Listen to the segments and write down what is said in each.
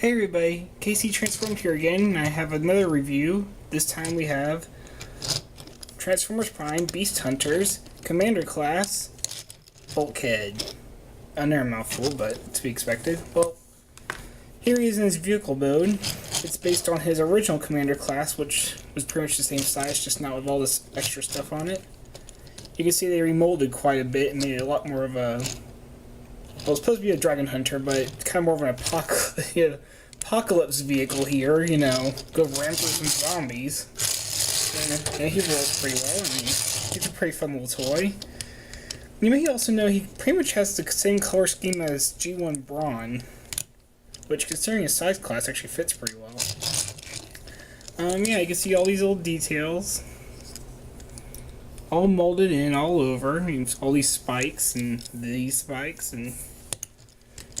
Hey everybody, KC Transformed here again, and I have another review. This time we have Transformers Prime Beast Hunters Commander Class Bulkhead. Another mouthful, but to be expected. Well, here he is in his vehicle mode. It's based on his original Commander class, which was pretty much the same size, just not with all this extra stuff on it. You can see they remolded quite a bit and made it a lot more of a... Well, it's supposed to be a Dragon Hunter, but it's kind of more of an apocalypse vehicle here, you know. Go ram through some zombies. And he rolls pretty well. I mean, he's a pretty fun little toy. You may also know he pretty much has the same color scheme as G1 Brawn, which, considering his size class, actually fits pretty well. Yeah, you can see all these little details. All molded in all over. I mean, all these spikes and these spikes, and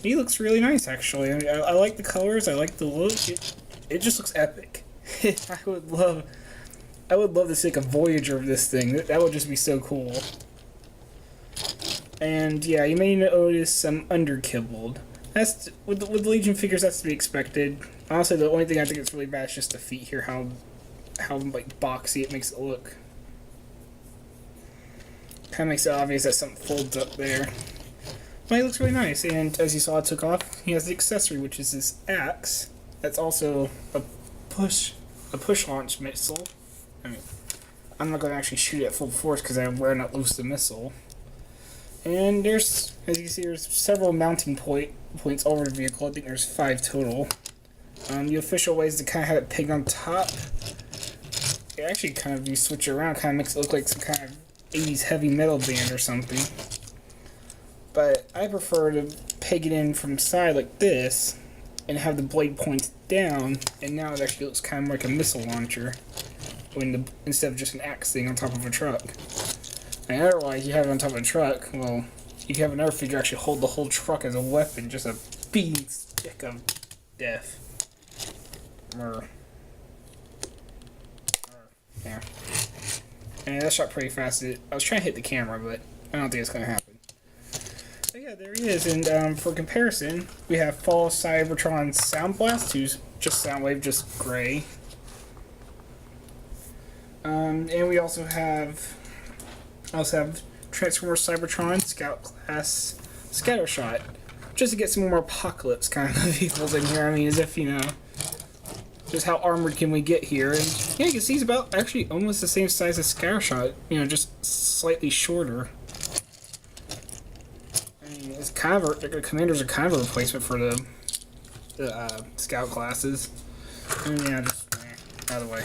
he looks really nice, actually. I mean, I like the colors. I like the look. It just looks epic. I would love to see like a Voyager of this thing. That would just be so cool. And yeah, you may notice some underkibbled. That's with the Legion figures. That's to be expected. Honestly, the only thing I think that's really bad is just the feet here. How like boxy it makes it look. Kind of makes it obvious that something folds up there. But he looks really nice, and as you saw, I took off. He has the accessory, which is his axe. That's also a push launch missile. I mean, I'm not going to actually shoot it at full force because I'm wearing not loose the missile. And there's, as you can see, there's several mounting points over the vehicle. I think there's 5 total. The official way is to kind of have it pegged on top. It actually kind of, you switch it around, kind of makes it look like some kind of 80s heavy metal band or something. But I prefer to peg it in from the side like this and have the blade point down, and now it actually looks kind of like a missile launcher instead of just an axe thing on top of a truck. And otherwise, you have it on top of a truck, well, you can have another figure actually hold the whole truck as a weapon, just a beating stick of death. Yeah. And that shot pretty fast. I was trying to hit the camera, but I don't think it's going to happen. So yeah, there he is. And for comparison, we have Fall Cybertron Sound Blast, who's just Soundwave, just gray. And we also have Transformers Cybertron Scout Class Scattershot, just to get some more apocalypse kind of vehicles in here. I mean, as if, you know, just how armored can we get here? And yeah, you can see he's about actually almost the same size as Scattershot, you know, just slightly shorter. I mean, it's kind of the commanders are kind of a replacement for the scout classes. And yeah, just out of the way.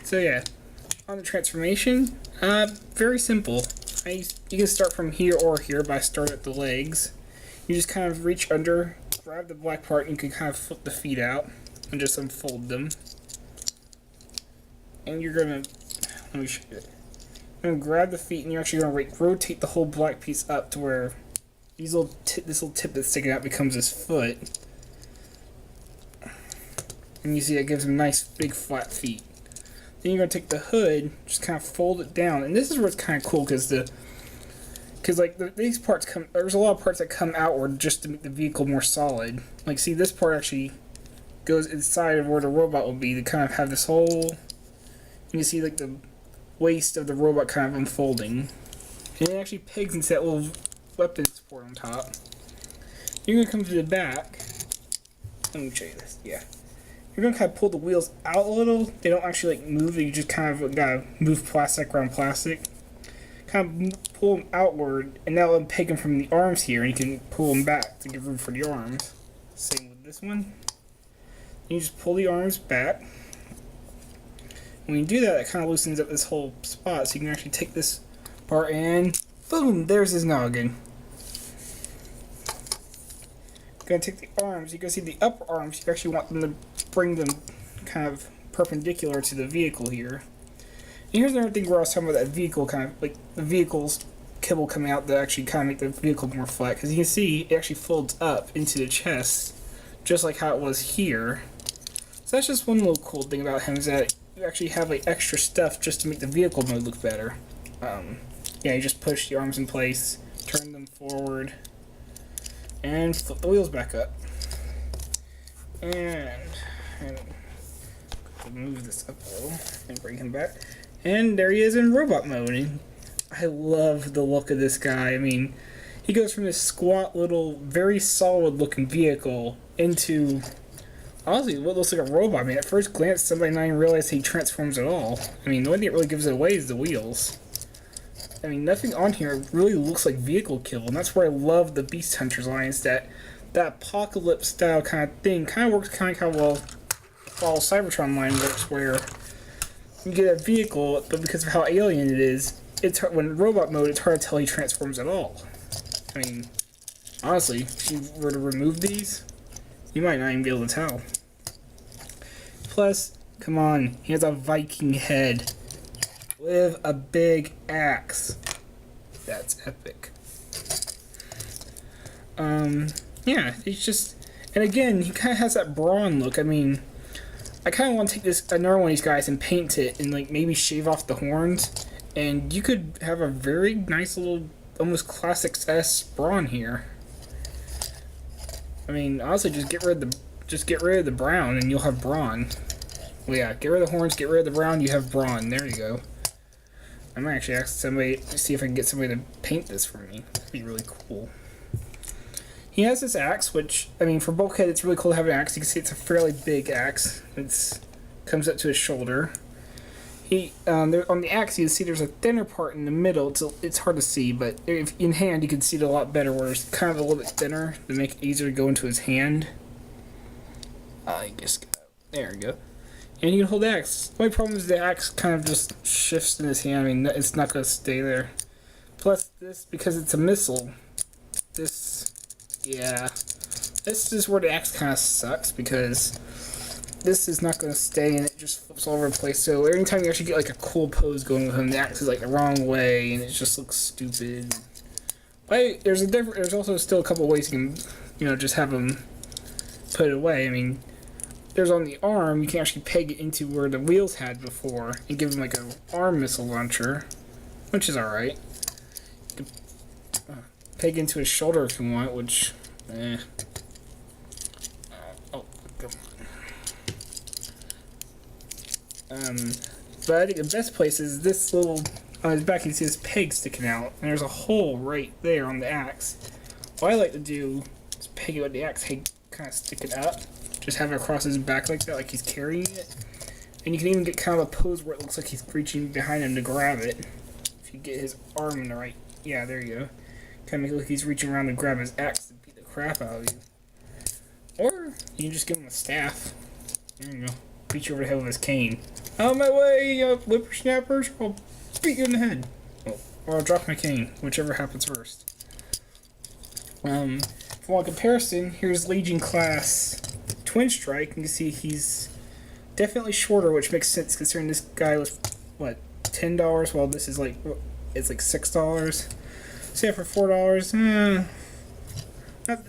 So yeah, on the transformation, very simple. You can start from here or here, but I start at the legs. You just kind of reach under, grab the black part, and you can kind of flip the feet out and just unfold them. And you're gonna, let me show you. You're gonna grab the feet, and you're actually gonna rotate the whole black piece up to where this little tip that's sticking out becomes his foot. And you see it gives him nice big flat feet. Then you're gonna take the hood, just kind of fold it down, and this is where it's kind of cool because these parts come. There's a lot of parts that come outward just to make the vehicle more solid. Like, see, this part actually goes inside of where the robot will be to kind of have this whole. You can see like the waist of the robot kind of unfolding, and it actually pegs into that little weapon support on top. You're gonna come to the back. Let me show you this. Yeah. You're going to kind of pull the wheels out a little. They don't actually like move. You just kind of got to move plastic around plastic. Kind of pull them outward, and that will peg them from the arms here, and you can pull them back to give room for the arms. Same with this one. You just pull the arms back. When you do that, it kind of loosens up this whole spot, so you can actually take this part and boom, there's his noggin. Gonna take the arms. You can see the upper arms. You actually want them to bring them kind of perpendicular to the vehicle here. And here's another thing where I was talking about that vehicle kind of like the vehicle's kibble coming out that actually kind of make the vehicle more flat. Because you can see it actually folds up into the chest, just like how it was here. So that's just one little cool thing about him is that you actually have like extra stuff just to make the vehicle mode look better. Yeah, you just push the arms in place, turn them forward, and flip the wheels back up. And move this up a little and bring him back. And there he is in robot mode. And I love the look of this guy. I mean, he goes from this squat little, very solid looking vehicle into, honestly, what looks like a robot. I mean, at first glance, somebody might not even realize he transforms at all. I mean, the only thing that really gives it away is the wheels. I mean, nothing on here really looks like vehicle kill, and that's where I love the Beast Hunters line, is that apocalypse style kind of thing kind of works kind of well. While Cybertron line works, where you get a vehicle, but because of how alien it is, it's hard, when in robot mode, it's hard to tell he transforms at all. I mean, honestly, if you were to remove these, you might not even be able to tell. Plus, come on, he has a Viking head with a big axe. That's epic. Yeah, it's just, and again, he kind of has that brawn look. I mean, I kind of want to take another one of these guys and paint it and like maybe shave off the horns, and you could have a very nice little, almost classic S brawn here. I mean, honestly, just get rid of the brown, and you'll have brawn. Well, yeah, get rid of the horns, get rid of the brown, you have brawn. There you go. I might actually ask somebody to see if I can get somebody to paint this for me. That'd be really cool. He has this axe, which, I mean, for Bulkhead, it's really cool to have an axe. You can see it's a fairly big axe. It comes up to his shoulder. On the axe, you can see there's a thinner part in the middle. It's hard to see, but if in hand, you can see it a lot better, where it's kind of a little bit thinner to make it easier to go into his hand. There we go. And you can hold the axe. The only problem is the axe kind of just shifts in his hand. I mean, it's not going to stay there. Plus, this, because it's a missile, this is where the axe kind of sucks, because this is not going to stay and it just flips all over the place. So anytime you actually get like a cool pose going with him, the axe is like the wrong way and it just looks stupid. But there's also still a couple ways you can, just have him put it away. I mean, there's on the arm, you can actually peg it into where the wheels had before and give him like an arm missile launcher, which is alright. You can peg into his shoulder if you want, which, oh, come on. But I think the best place is this little, on his back you can see this peg sticking out, and there's a hole right there on the axe. What I like to do is peg it with the axe head kind of sticking up, just have it across his back like that, like he's carrying it. And you can even get kind of a pose where it looks like he's reaching behind him to grab it. If you get his arm in the right, yeah, there you go. Kind of make it look like he's reaching around to grab his axe to beat the crap out of you. Or you can just give him a staff. There you go. Beat you over the head with his cane. Out of my way, whippersnappers! I'll beat you in the head. Oh, or I'll drop my cane, whichever happens first. For one comparison, here's Legion class Twin Strike. You can see he's definitely shorter, which makes sense considering this guy was, what, $10, while this is like, it's like $6. So yeah, for $4,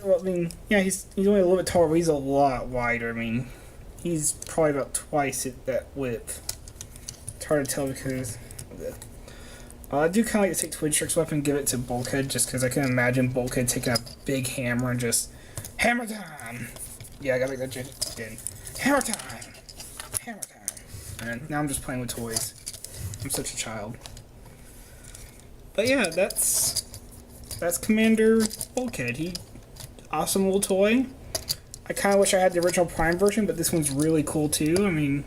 well, I mean, yeah, he's only a little bit taller, but he's a lot wider. I mean, he's probably about twice that width. It's hard to tell because of that. I do kind of like to take Twin Strike's weapon and give it to Bulkhead, just because I can imagine Bulkhead taking a big hammer and just, hammer time! Yeah, I gotta make that again. Hammer time! Hammer time! And now I'm just playing with toys. I'm such a child. But yeah, that's Commander Bulkhead. Awesome little toy. I kind of wish I had the original Prime version, but this one's really cool too. I mean,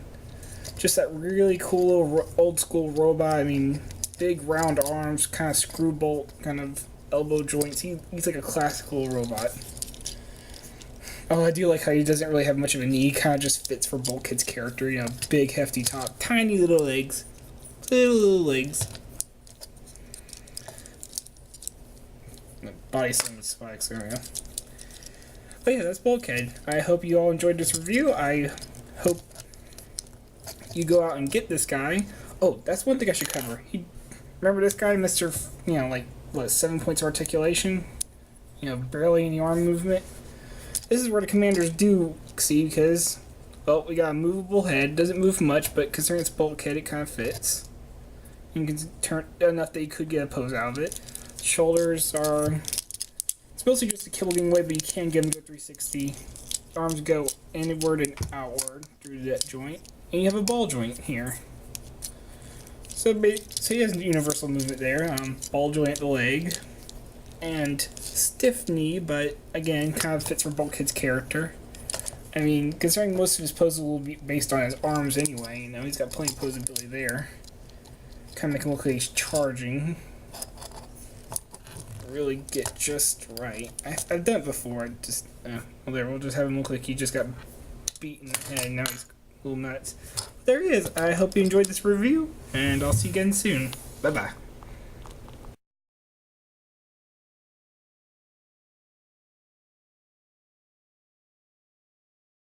just that really cool little old school robot. I mean, big round arms, kind of screw bolt, kind of elbow joints. He's like a classical robot. Oh, I do like how he doesn't really have much of a knee. He kind of just fits for Bulkhead's character. Big hefty top, tiny little legs. Little legs. Body slim with spikes, there we go. But yeah, that's Bulkhead. I hope you all enjoyed this review. I hope you go out and get this guy. Oh, that's one thing I should cover. Remember this guy, Mr. 7 points of articulation? Barely any arm movement. This is where the commanders do succeed because, well, we got a movable head. Doesn't move much, but considering it's Bulkhead, it kind of fits. You can turn enough that you could get a pose out of it. Shoulders are, it's mostly just a kill game way, but you can get them to 360. arms go inward and outward through that joint. And you have a ball joint here. So he has universal movement there. Ball joint at the leg. And stiff knee, but again, kind of fits for Bulkhead's character. I mean, considering most of his poses will be based on his arms anyway, you know, he's got plenty of posability there. Kind of make him look like he's charging. Really get just right. I've done it before. Just well, there. We'll just have him look like he just got beaten in the head. Now he's a little nuts. There he is. I hope you enjoyed this review, and I'll see you again soon. Bye bye.